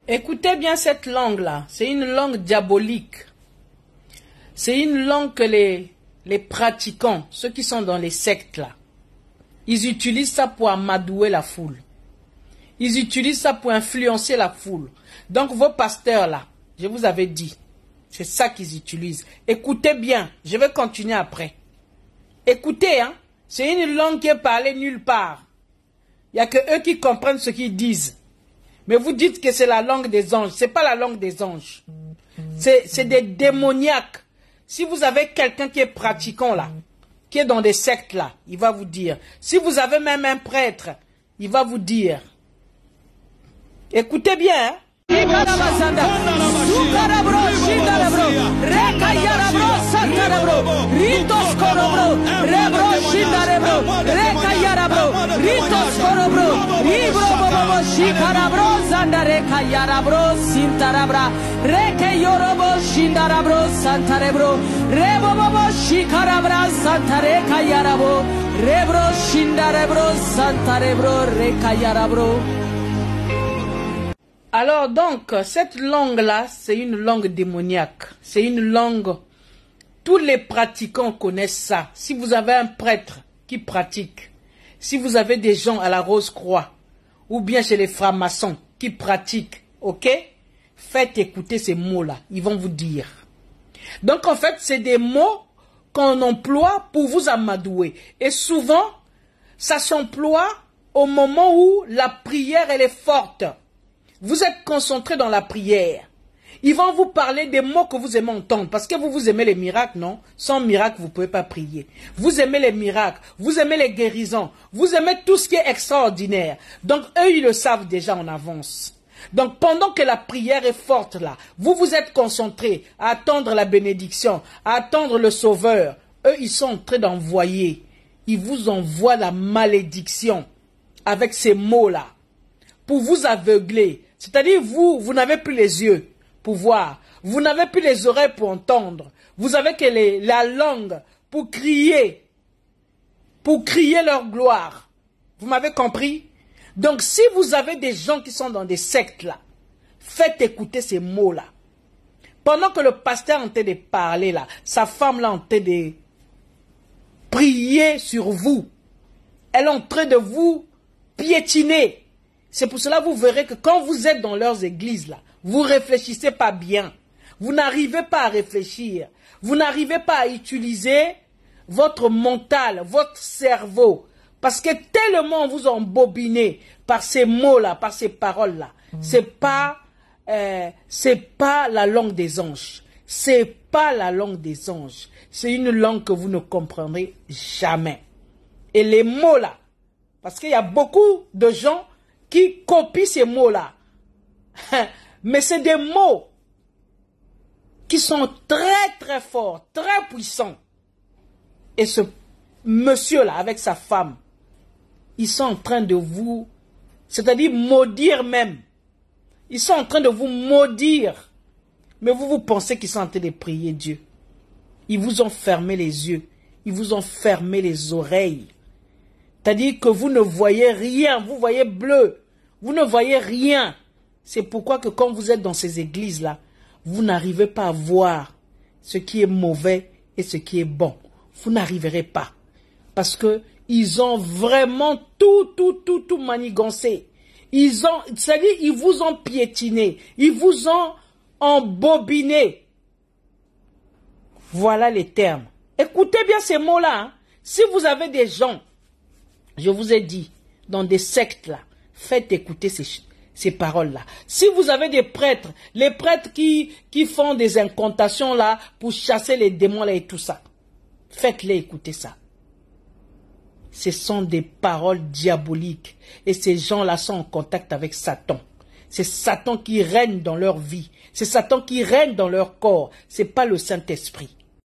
Écoutez bien cette langue-là. C'est une langue diabolique. C'est une langue que les pratiquants, ceux qui sont dans les sectes là, ils utilisent ça pour amadouer la foule. Ils utilisent ça pour influencer la foule. Donc vos pasteurs là, je vous avais dit, c'est ça qu'ils utilisent. Écoutez bien, je vais continuer après. Écoutez, hein, c'est une langue qui est parlée nulle part. Il n'y a que eux qui comprennent ce qu'ils disent. Mais vous dites que c'est la langue des anges. Ce n'est pas la langue des anges. C'est des démoniaques. Si vous avez quelqu'un qui est pratiquant là, qui est dans des sectes là, il va vous dire. Si vous avez même un prêtre, il va vous dire. Écoutez bien, hein. Alors donc, cette langue-là, c'est une langue démoniaque. C'est une langue, tous les pratiquants connaissent ça. Si vous avez un prêtre qui pratique, si vous avez des gens à la Rose-Croix, ou bien chez les francs-maçons qui pratiquent, ok? Faites écouter ces mots-là, ils vont vous dire. Donc en fait, c'est des mots qu'on emploie pour vous amadouer. Et souvent, ça s'emploie au moment où la prière, elle est forte. Vous êtes concentré dans la prière. Ils vont vous parler des mots que vous aimez entendre. Parce que vous aimez les miracles, non? Sans miracle, vous ne pouvez pas prier. Vous aimez les miracles. Vous aimez les guérisons. Vous aimez tout ce qui est extraordinaire. Donc, eux, ils le savent déjà en avance. Donc, pendant que la prière est forte là, vous vous êtes concentré à attendre la bénédiction, à attendre le sauveur. Eux, ils sont en train d'envoyer. Ils vous envoient la malédiction avec ces mots-là pour vous aveugler. C'est-à-dire, vous n'avez plus les yeux pour voir. Vous n'avez plus les oreilles pour entendre. Vous avez que la langue pour crier leur gloire. Vous m'avez compris? Donc, si vous avez des gens qui sont dans des sectes là, faites écouter ces mots-là. Pendant que le pasteur est en train de parler là, sa femme là en train de prier sur vous. Elle est en train de vous piétiner. C'est pour cela que vous verrez que quand vous êtes dans leurs églises, là, vous ne réfléchissez pas bien. Vous n'arrivez pas à réfléchir. Vous n'arrivez pas à utiliser votre mental, votre cerveau. Parce que tellement vous embobinez par ces mots-là, par ces paroles-là. C'est pas la langue des anges. C'est pas la langue des anges. C'est une langue que vous ne comprendrez jamais. Et les mots-là, parce qu'il y a beaucoup de gens qui copient ces mots-là. Mais c'est des mots qui sont très très forts, très puissants. Et ce monsieur-là, avec sa femme, ils sont en train de vous, c'est-à-dire maudire même. Ils sont en train de vous maudire. Mais vous pensez qu'ils sont en train de prier Dieu. Ils vous ont fermé les yeux. Ils vous ont fermé les oreilles. C'est-à-dire que vous ne voyez rien, vous voyez bleu, vous ne voyez rien. C'est pourquoi que quand vous êtes dans ces églises-là, vous n'arrivez pas à voir ce qui est mauvais et ce qui est bon. Vous n'arriverez pas. Parce que ils ont vraiment tout manigancé. C'est-à-dire, ils vous ont piétiné, ils vous ont embobiné. Voilà les termes. Écoutez bien ces mots-là. Hein. Si vous avez des gens, je vous ai dit, dans des sectes là, faites écouter ces paroles-là. Si vous avez des prêtres, les prêtres qui font des incantations là, pour chasser les démons là et tout ça, faites-les écouter ça. Ce sont des paroles diaboliques. Et ces gens-là sont en contact avec Satan. C'est Satan qui règne dans leur vie. C'est Satan qui règne dans leur corps. Ce n'est pas le Saint-Esprit.